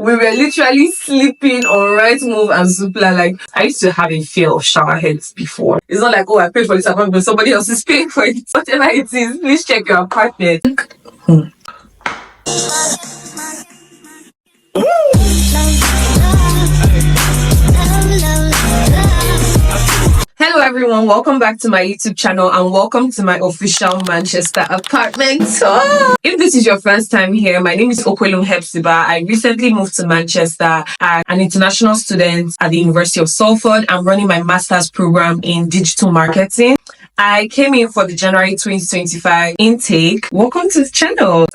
We were literally sleeping on Rightmove and Zoopla. Like, I used to have a fear of shower heads before. It's not like, oh, I paid for this apartment, but somebody else is paying for it. Whatever it is, please check your apartment. Hello everyone, welcome back to my YouTube channel and welcome to my official Manchester apartment tour. If this is your first time here, my name is Okwelum Hepzibah. I recently moved to Manchester as an international student at the University of Salford. I'm running my master's program in digital marketing. I came in for the January 2025 intake. Welcome to the channel.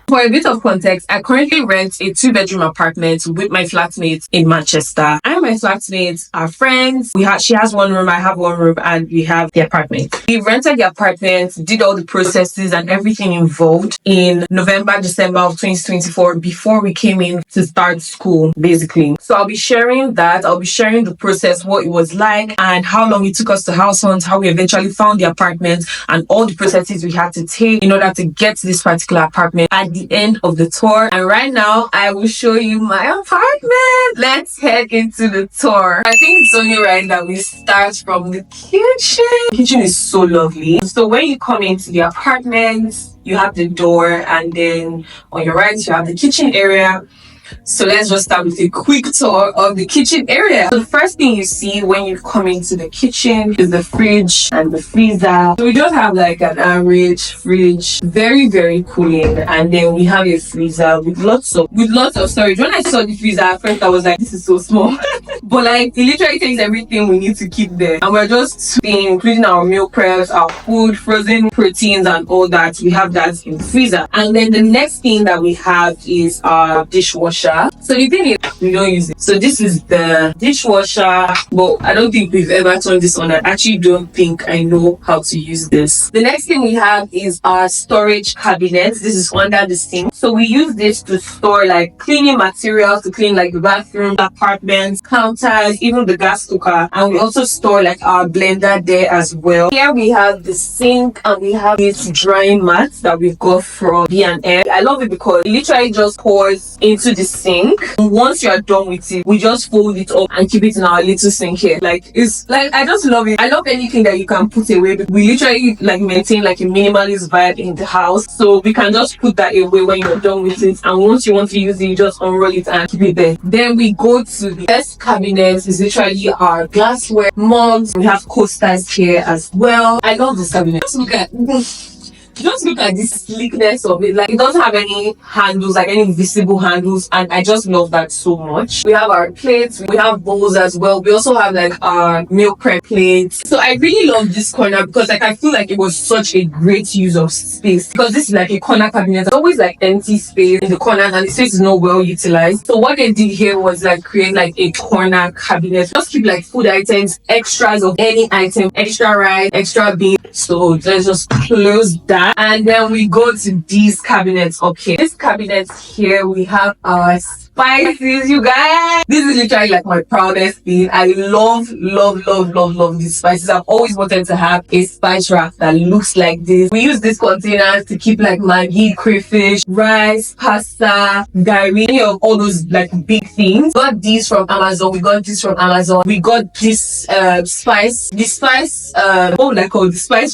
For a bit of context, I currently rent a 2-bedroom apartment with my flatmates in Manchester. I and my flatmates are friends. She has one room, I have one room, and we have the apartment. We rented the apartment, did all the processes and everything involved in November, December of 2024 before we came in to start school, basically. So I'll be sharing that. I'll be sharing the process, what it was like, and how long it took us to house hunt, how we eventually found the apartment, and all the processes we had to take in order to get to this particular apartment at the end of the tour. And right now I will show you my apartment. Let's head into the tour. I think it's only right that we start from the kitchen. The kitchen is so lovely. So when you come into the apartment, you have the door, and then on your right you have the kitchen area. So let's just start with a quick tour of the kitchen area. So the first thing you see when you come into the kitchen is the fridge and the freezer. So we just have like an average fridge, very, very cooling. And then we have a freezer with lots of storage. When I saw the freezer at first, I was like, this is so small. But like, it literally takes everything we need to keep there. And we're just including our meal preps, our food, frozen proteins and all that. We have that in the freezer. And then the next thing that we have is our dishwasher. So the thing is, we don't use it. So this is the dishwasher, but I don't think we've ever turned this on. I actually don't think I know how to use this. The next thing we have is our storage cabinet. This is under the sink. So we use this to store like cleaning materials, to clean like the bathroom, apartments, counters, even the gas cooker. And we also store like our blender there as well. Here we have the sink, and we have this drying mat that we've got from B&M. I love it because it literally just pours into the sink. And once you are done with it, we just fold it up and keep it in our little sink here. Like, it's like, I just love it. I love anything that you can put away. We literally like maintain like a minimalist vibe in the house, so we can just put that away when you're done with it, and once you want to use it, you just unroll it and keep it there. Then we go to the first cabinet. Is literally our glassware, mugs. We have coasters here as well. I love this cabinet. Just look at the sleekness of it. Like, it doesn't have any handles, like any visible handles, and I just love that so much. We have our plates, we have bowls as well. We also have like our meal prep plates. So I really love this corner because like I feel like it was such a great use of space, because this is like a corner cabinet. There's always like empty space in the corner and the space is not well utilized. So what they did here was like create like a corner cabinet. Just keep like food items, extras of any item, extra rice, extra beans. So let's just close that. And then we go to these cabinets up here. This cabinet here, we have our spices, you guys. This is literally like my proudest thing. I love these spices. I've always wanted to have a spice rack that looks like this. We use these containers to keep like Maggi, crayfish, rice, pasta, garri, any of all those like big things. We got these from Amazon. We got this from Amazon. We got this spice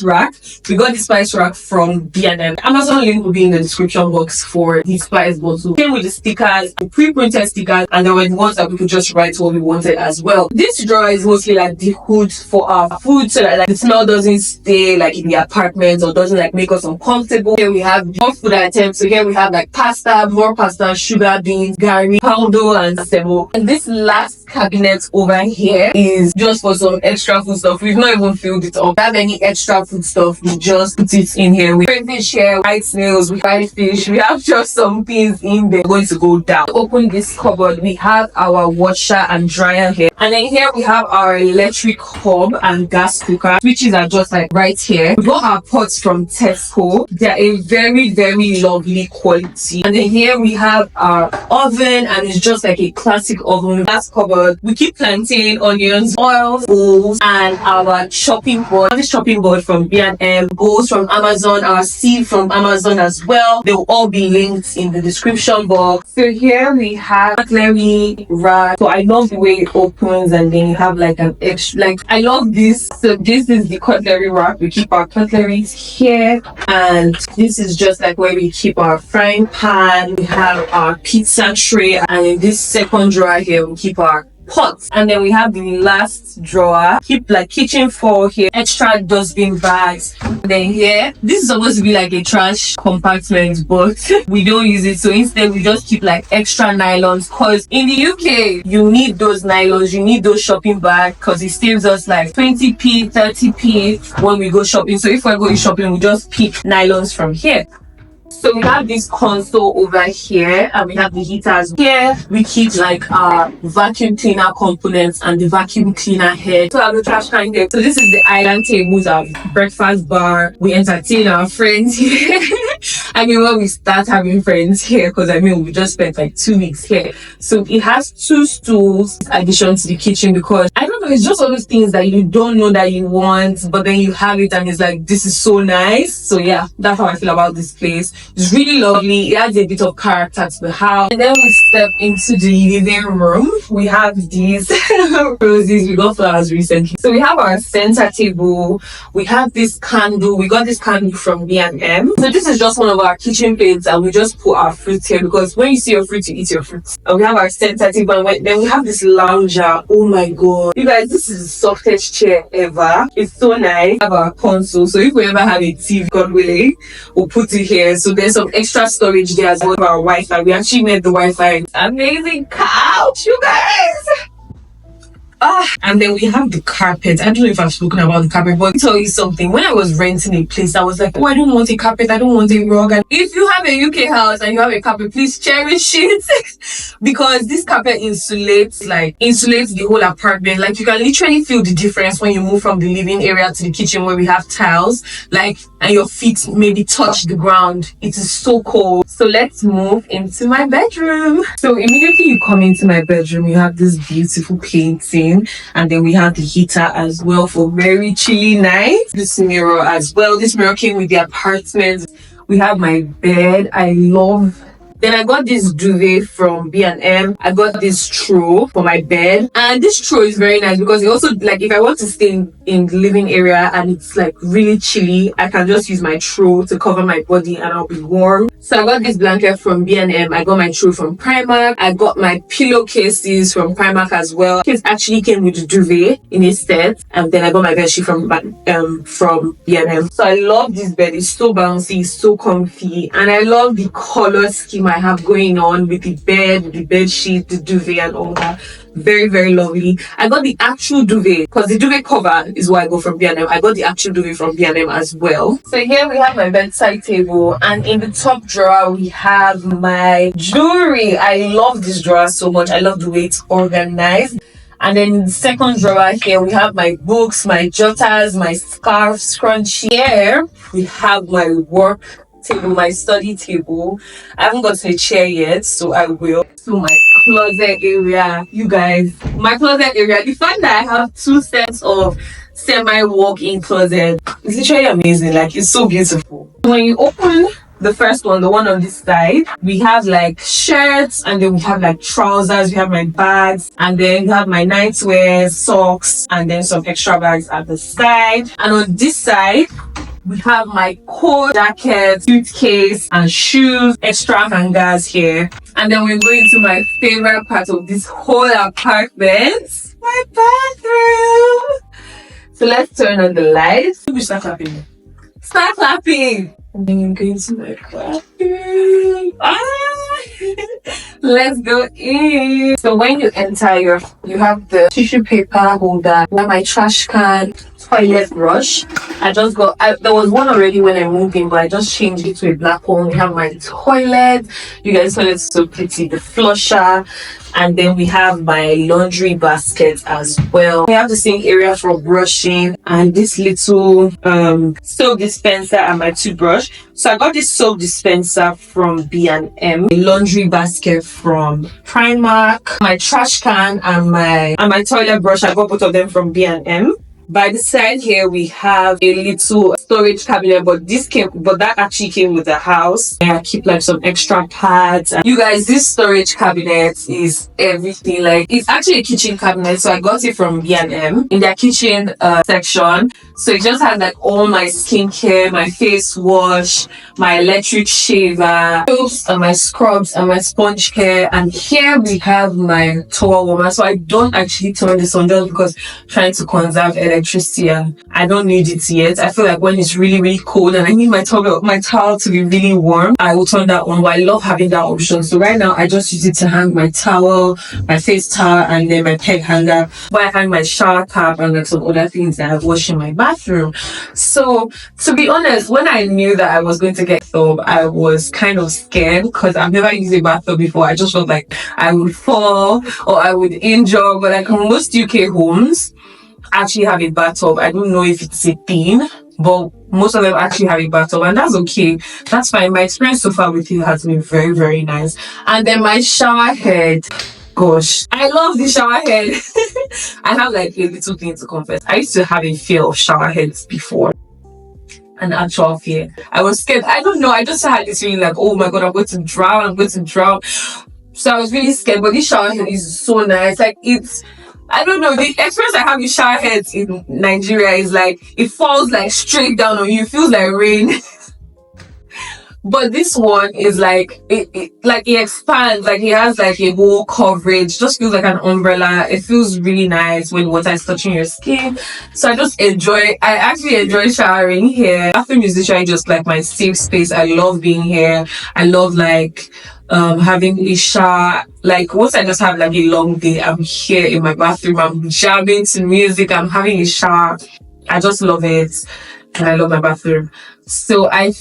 rack. We got the spice rack from B&M. Amazon link will be in the description box for the spice bottle. Came with the stickers, the pre-printed stickers, and there were the ones that we could just write what we wanted as well. This drawer is mostly like the hood for our food, so that like the smell doesn't stay like in the apartment or doesn't like make us uncomfortable. Here we have more food items. So here we have like pasta, more pasta, sugar beans, garri, poundo, and semo. And this last cabinet over here is just for some extra food stuff. We've not even filled it up. If we have any extra food stuff, we just put it in here. We crayfish here, white snails, we fried fish. We have just some things in there. We're going to go down. Open this cupboard. We have our washer and dryer here, and then here we have our electric hob and gas cooker. Switches are just like right here. We got our pots from Tesco. They're a very, very lovely quality. And then here we have our oven, and it's just like a classic oven. Last cupboard but we keep plantain, onions, oils, bowls, and our chopping board. This chopping board from B&M, bowls from Amazon, our sieve from Amazon as well. They will all be linked in the description box. So here we have cutlery rack. So I love the way it opens and then you have like an extra, like I love this. So this is the cutlery rack. We keep our cutleries here, and this is just like where we keep our frying pan. We have our pizza tray, and in this second drawer here we keep our pots. And then we have the last drawer, keep like kitchen for here, extra dustbin bags. And then here, this is supposed to be like a trash compartment, but we don't use it, so instead we just keep like extra nylons, because in the UK you need those nylons, you need those shopping bags, because it saves us like 20p 30p when we go shopping. So if we're going shopping, we just pick nylons from here. So we have this console over here, and we have the heaters here. We keep like our vacuum cleaner components and the vacuum cleaner head. So I have the trash can here. So this is the island tables, our breakfast bar. We entertain our friends here. I mean, when we start having friends here, because I mean we just spent like 2 weeks here. So it has 2 stools in addition to the kitchen, because I don't know, it's just all those things that you don't know that you want, but then you have it and it's like, this is so nice. So yeah, that's how I feel about this place. It's really lovely. It adds a bit of character to the house. And then we step into the living room. We have these roses. We got flowers recently. So we have our center table. We have this candle. We got this candle from B&M. So this is just one of our kitchen plates, and we just put our fruit here, because when you see your fruit, you eat your fruit. And we have our center table, and then we have this lounger. Oh my god, you guys, this is the softest chair ever. It's so nice. We have our console, so if we ever have a TV, God willing, we'll put it here. So there's some extra storage there as well for our Wi-Fi. We actually made the Wi-Fi. Amazing couch, you guys. And then we have the carpet. I don't know if I've spoken about the carpet, but I'll tell you something. When I was renting a place, I was like, oh, I don't want a carpet, I don't want a rug. And if you have a UK house and you have a carpet, please cherish it. Because this carpet insulates the whole apartment. Like, you can literally feel the difference when you move from the living area to the kitchen, where we have tiles, like, and your feet maybe touch the ground. It is so cold. So let's move into my bedroom. So immediately you come into my bedroom, you have this beautiful painting, and then we have the heater as well for very chilly nights. This mirror as well. This mirror came with the apartment. We have my bed. Then I got this duvet from B&M. I got this throw for my bed, and this throw is very nice because it also, like, if I want to stay in the living area and it's like really chilly, I can just use my throw to cover my body and I'll be warm. So I got this blanket from B&M. I got my throw from Primark. I got my pillowcases from Primark as well. It actually came with the duvet in its set, and then I got my bedsheet from B&M. So I love this bed. It's so bouncy, it's so comfy, and I love the color scheme I have going on with the bed, the bed sheet, the duvet, and all that. Very, very lovely. I got the actual duvet, because the duvet cover is what I got from B&M. I got the actual duvet from B&M as well. So here we have my bedside table, and in the top drawer we have my jewelry. I love this drawer so much. I love the way it's organized. And then in the second drawer here we have my books, my jotters, my scarf, scrunchie. Here we have my work table, my study table. I haven't gotten a chair yet, so I will. So my closet area, you guys, my closet area, the fact that I have 2 sets of semi walk-in closet is literally amazing. Like, it's so beautiful. When you open the first one, the one on this side, we have like shirts, and then we have like trousers, we have my bags, and then we have my nightwear, socks, and then some extra bags at the side. And on this side we have my coat, jacket, suitcase, and shoes, extra hangers here. And then we're going to my favorite part of this whole apartment, my bathroom. So let's turn on the lights. Start clapping. Start clapping. And then I'm going to my bathroom. Let's go in. So when you enter, you have the tissue paper holder, my trash can, toilet brush. There was one already when I moved in, but I just changed it to a black one. We have my toilet. You guys, toilet is so pretty. The flusher. And then we have my laundry basket as well. We have the sink area for brushing and this little soap dispenser and my toothbrush. So I got this soap dispenser from B&M, a laundry basket from Primark, my trash can and my toilet brush. I got both of them from B&M. By the side here we have a little storage cabinet, but that actually came with the house. I keep like some extra pads. And you guys, this storage cabinet is everything. Like, it's actually a kitchen cabinet, so I got it from B&M in their kitchen section. So it just has like all my skincare, my face wash, my electric shaver, soaps and my scrubs and my sponge care. And here we have my towel warmer. So I don't actually turn this on just because I'm trying to conserve electricity and I don't need it yet. I feel like when it's really, really cold and I need my towel to be really warm, I will turn that on. But I love having that option. So right now I just use it to hang my towel, my face towel, and then my peg hanger. But I hang my shower cap and like some other things that I've washed in my bathroom. So to be honest, when I knew that I was going to get a bathtub, I was kind of scared because I've never used a bathtub before. I just felt like I would fall or I would injure. But like most UK homes actually have a bathtub. I don't know if it's a thing, but most of them actually have a bathtub, and that's okay. That's fine. My experience so far with it has been very, very nice. And then my shower head. Gosh, I love the shower head. I have like a little thing to confess. I used to have a fear of shower heads before. An actual fear. I was scared. I don't know. I just had this feeling like, oh my god, I'm going to drown. So I was really scared. But this shower head is so nice. Like, I don't know, the experience I have with shower heads in Nigeria is like, it falls like straight down on you. It feels like rain. But this one is like, it expands, like it has like a whole coverage, just feels like an umbrella. It feels really nice when water is touching your skin. So I actually enjoy showering here. Bathroom is literally just like my safe space. I love being here. I love like having a shower. Like once I just have like a long day, I'm here in my bathroom, I'm jamming to music, I'm having a shower. I just love it. And I love my bathroom. So I'm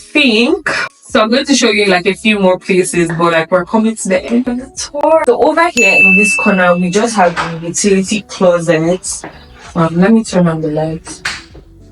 going to show you like a few more places, but like we're coming to the end of the tour. So over here in this corner, we just have the utility closet. Let me turn on the lights.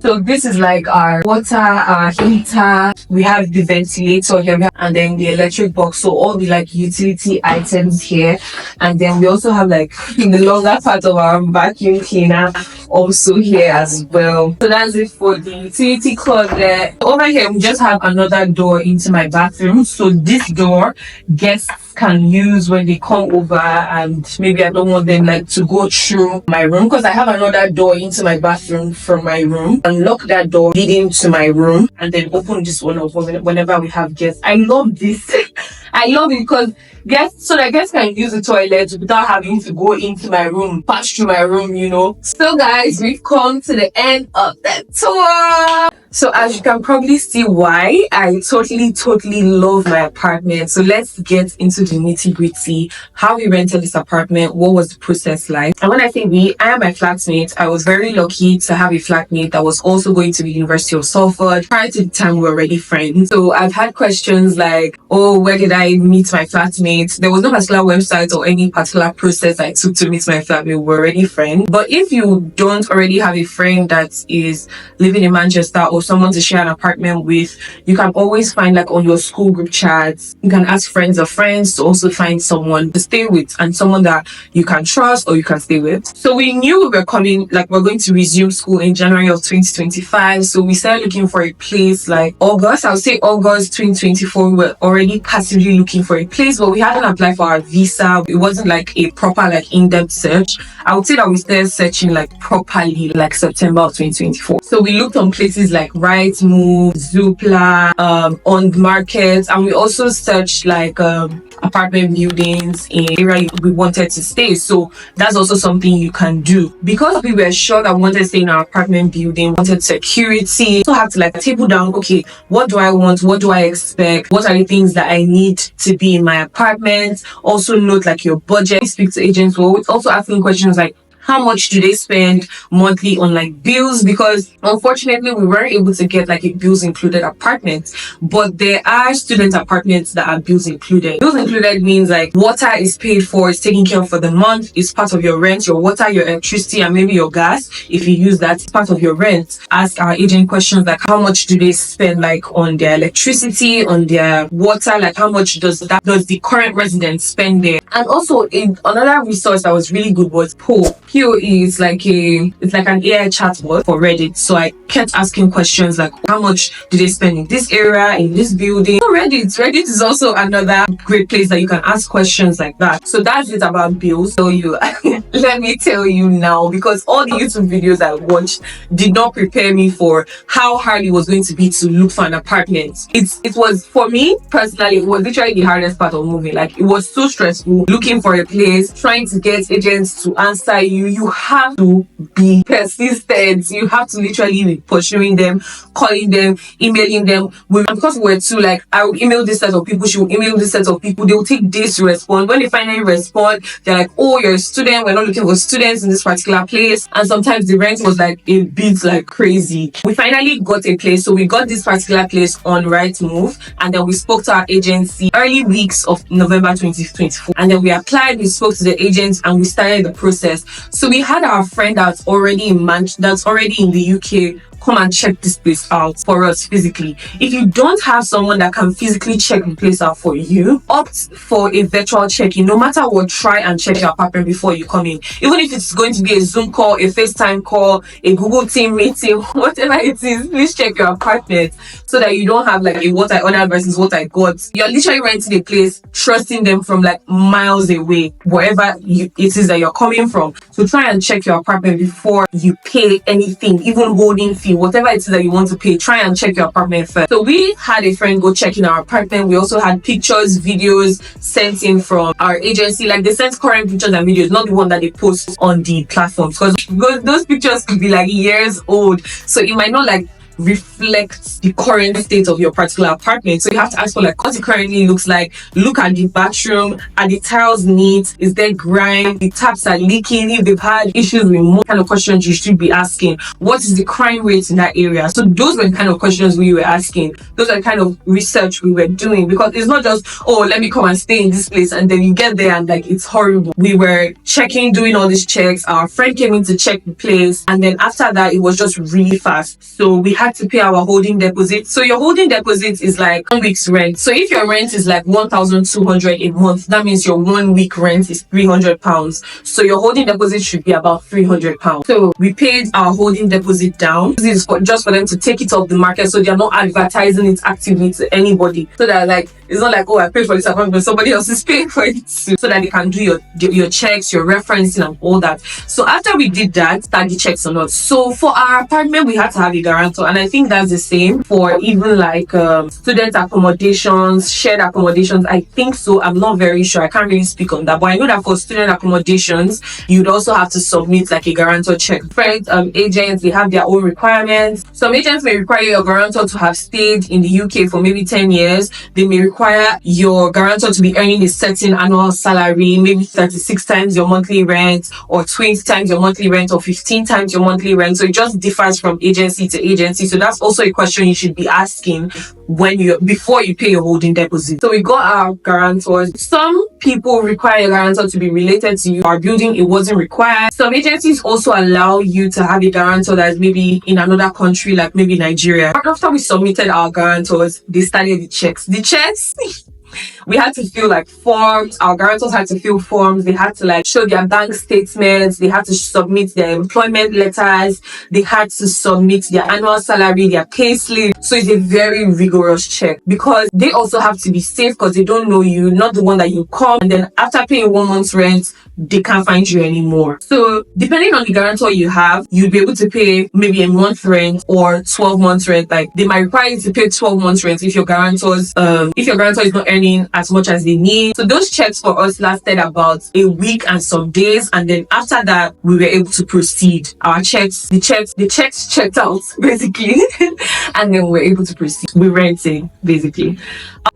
So this is like our water, our heater. We have the ventilator here and then the electric box. So all the like utility items here. And then we also have like in the longer part of our vacuum cleaner also here as well. So that's it for the utility closet. Over here, we just have another door into my bathroom. So this door, guests can use when they come over, and maybe I don't want them like to go through my room because I have another door into my bathroom from my room. Unlock that door leading to my room and then open this one up whenever we have guests. I love this. I love it because guests can use the toilet without having to go into my room, pass through my room, you know. So guys, we've come to the end of the tour. So as you can probably see why I totally love my apartment. So let's get into the nitty-gritty. How we rented this apartment, what was the process like? And when I say we, I am my flatmate. I was very lucky to have a flatmate that was also going to the University of Salford. Prior to the time, we were already friends. So I've had questions like, oh, where did I meet my flatmate? There was no particular website or any particular process I took to meet my flatmate. We were already friends. But if you don't already have a friend that is living in Manchester or someone to share an apartment with, you can always find like on your school group chats, you can ask friends of friends to also find someone to stay with and someone that you can trust or you can stay with. So we knew we're going to resume school in January of 2025. So we started looking for a place like August. I would say August 2024. We were already passively looking for a place, but we hadn't applied for our visa. It wasn't like a proper like in-depth search. I would say that we started searching like properly like September of 2024. So we looked on places like Rightmove, Zoopla, on the market, and we also searched like apartment buildings in the area we wanted to stay. So that's also something you can do. Because we were sure that we wanted to stay in our apartment building, wanted security, so have to like table down, okay, what do I want? What do I expect? What are the things that I need to be in my apartment? Also note like your budget. Speak to agents. We're also asking questions like, how much do they spend monthly on like bills, because unfortunately we weren't able to get like a bills included apartment, but there are student apartments that are bills included. Bills included means like water is paid for, it's taken care of for the month, it's part of your rent, your water, your electricity, and maybe your gas. If you use that, it's part of your rent. Ask our agent questions like how much do they spend like on their electricity, on their water, like how much does the current resident spend there. And also another resource that was really good was POE. POE is like an AI chatbot for Reddit. So I kept asking questions like how much do they spend in this area, in this building. So Reddit is also another great place that you can ask questions like that. So that's it about bills. So let me tell you now, because all the YouTube videos I watched did not prepare me for how hard it was going to be to look for an apartment. It was, for me personally, it was literally the hardest part of moving. Like, it was so stressful looking for a place, trying to get agents to answer you. You have to be persistent. You have to literally be pursuing them, calling them, emailing them. And because we're two, like, I would email this set of people, she would email this set of people. They will take days to respond. When they finally respond, they're like, oh, you're a student, we're not looking for students in this particular place. And sometimes the rent was like a bit like crazy. We finally got a place. So we got this particular place on Rightmove, and then we spoke to our agency early weeks of November 2024. And then we applied, we spoke to the agents, and we started the process. So we had our friend that's already in the UK come and check this place out for us physically. If you don't have someone that can physically check the place out for you, opt for a virtual check-in. No matter what, try and check your apartment before you come in. Even if it's going to be a Zoom call, a FaceTime call, a Google Team meeting, whatever it is, please check your apartment so that you don't have like a what I ordered versus what I got. You're literally renting a place, trusting them from like miles away, wherever it is that you're coming from. So try and check your apartment before you pay anything, even holding fee, whatever it is that you want to pay. Try and check your apartment first. So we had a friend go check in our apartment. We also had pictures, videos sent in from our agency. Like, they sent current pictures and videos, not the one that they post on the platforms, because those pictures could be like years old, so it might not like reflects the current state of your particular apartment. So you have to ask for like what it currently looks like. Look at the bathroom. Are the tiles neat? Is there grime? The taps are leaking. If they've had issues with more kind of questions you should be asking. What is the crime rate in that area? So those were the kind of questions we were asking. Those are the kind of research we were doing, because it's not just, oh, let me come and stay in this place, and then you get there and like it's horrible. We were checking, doing all these checks. Our friend came in to check the place, and then after that it was just really fast. So we had to pay our holding deposit. So your holding deposit is like 1 week's rent. So if your rent is like 1,200 a month, that means your 1 week rent is £300. So your holding deposit should be about £300. So we paid our holding deposit down. This is just for them to take it off the market, so they're not advertising it actively to anybody. So that like, it's not like, oh, I paid for this apartment, but somebody else is paying for it too. So that they can do your checks, your referencing, and all that. So after we did that, start the checks or not. So for our apartment, we had to have a guarantor, and I think that's the same for even like student accommodations, shared accommodations. I think so. I'm not very sure. I can't really speak on that, but I know that for student accommodations, you'd also have to submit like a guarantor check. Different agents, they have their own requirements. Some agents may require your guarantor to have stayed in the UK for maybe 10 years. They may require your guarantor to be earning a certain annual salary, maybe 36 times your monthly rent, or 20 times your monthly rent, or 15 times your monthly rent. So it just differs from agency to agency. So that's also a question you should be asking before you pay your holding deposit. So we got our guarantors. Some people require a guarantor to be related to you. Our building, it wasn't required. Some agencies also allow you to have a guarantor that is maybe in another country, like maybe Nigeria. After we submitted our guarantors, they started the checks. We had to fill like forms. Our guarantors had to fill forms. They had to like show their bank statements. They had to submit their employment letters. They had to submit their annual salary, their pay slip. So it's a very rigorous check, because they also have to be safe, because they don't know you, not the one that you come, and then after paying 1 month's rent, they can't find you anymore. So depending on the guarantor you have, you'll be able to pay maybe a month rent or 12 months rent. Like, they might require you to pay 12 months rent if your guarantor is not earning as much as they need. So those checks for us lasted about a week and some days, and then after that we were able to proceed. The checks checked out basically and then we were able to proceed with renting basically.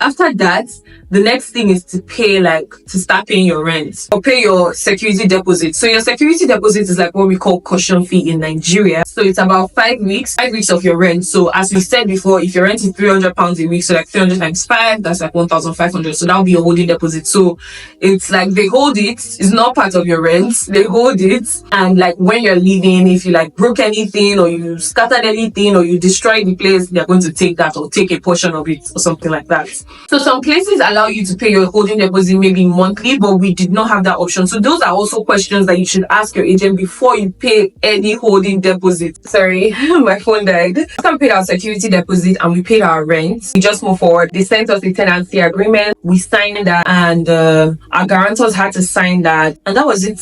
After that, the next thing is to pay, like, to start paying your rent or pay your security deposit. So your security deposit is like what we call caution fee in Nigeria. So it's about 5 weeks of your rent. So as we said before, if your rent is £300 a week, so like 300 times 5, that's like 1,500. So that will be your holding deposit. So it's like they hold it. It's not part of your rent. They hold it. And like when you're leaving, if you like broke anything or you scattered anything or you destroyed the place, they're going to take that or take a portion of it or something like that. So some places allow you to pay your holding deposit maybe monthly, but we did not have that option. So those are also questions that you should ask your agent before you pay any holding deposit. Sorry, my phone died. After we paid our security deposit and we paid our rent, we just moved forward. They sent us a tenancy agreement. We signed that, and our guarantors had to sign that, and that was it.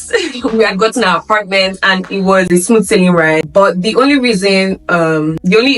We had gotten our apartment and it was a smooth sailing ride. But the only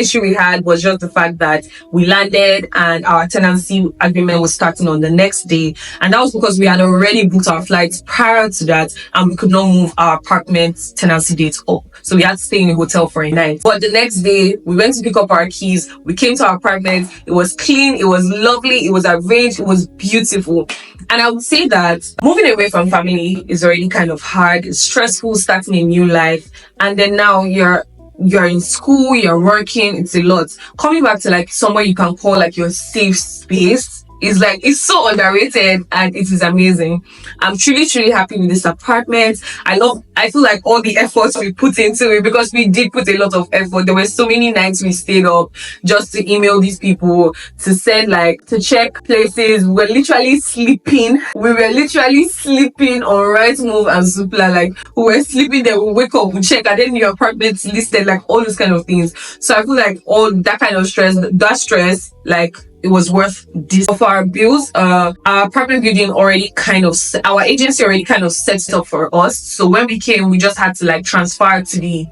issue we had was just the fact that we landed and our tenancy agreement was starting on the next day, and that was because we had already booked our flights prior to that and we could not move our apartment tenancy date up, so we had to stay in a hotel for a night. But the next day we went to pick up our keys. We came to our apartment. It was clean, it was lovely, it was arranged, it was beautiful. And I would say that moving away from family is already kind of hard. It's stressful starting a new life, and then now you're in school, you're working, it's a lot. Coming back to like somewhere you can call like your safe space is like, it's so underrated and it is amazing. I'm truly happy with this apartment. I feel like all the efforts we put into it, because we did put a lot of effort. There were so many nights we stayed up just to email these people, to send to check places. We were literally sleeping. We were literally sleeping on Right Move and Zoopla. Like, we were sleeping there, we wake up, we check, and then your apartment's listed, like all those kind of things. So I feel like all that kind of stress, like, it was worth this. For our bills, our apartment building our agency already kind of set it up for us. So when we came, we just had to like transfer to the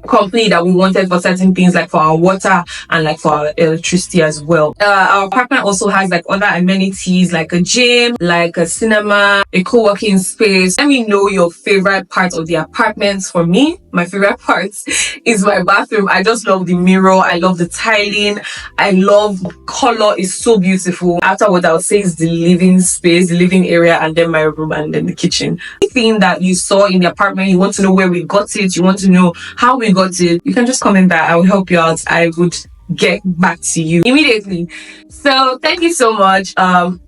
company that we wanted for certain things, like for our water and like for our electricity as well. Our apartment also has like other amenities, like a gym, like a cinema, a co-working space. Let me know your favorite part of the apartment. For me, my favorite part is my bathroom. I just love the mirror. I love the tiling. I love the color. Is so beautiful. After what I would say is the living space, the living area, and then my room, and then the kitchen. Anything that you saw in the apartment, you want to know where we got it, you want to know how we got it, you can just comment that. I will help you out. I would get back to you immediately. So thank you so much.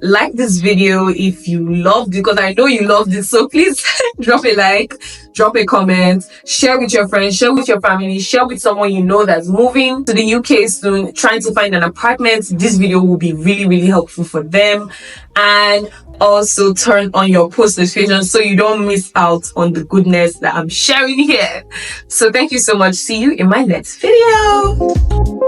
Like this video if you loved it, because I know you loved it. So please drop a like, drop a comment, share with your friends, share with your family, share with someone you know that's moving to the UK soon, trying to find an apartment. This video will be really helpful for them. And also turn on your post notifications so you don't miss out on the goodness that I'm sharing here. So thank you so much. See you in my next video.